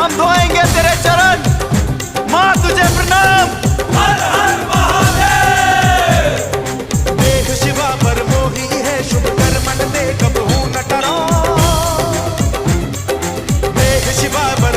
हम धोएंगे तेरे चरण, माँ तुझे प्रणाम। हर हर महादेव। देह शिवा पर मोही है, शुभ कर्मन दे कबहू न टरो। देह शिवा पर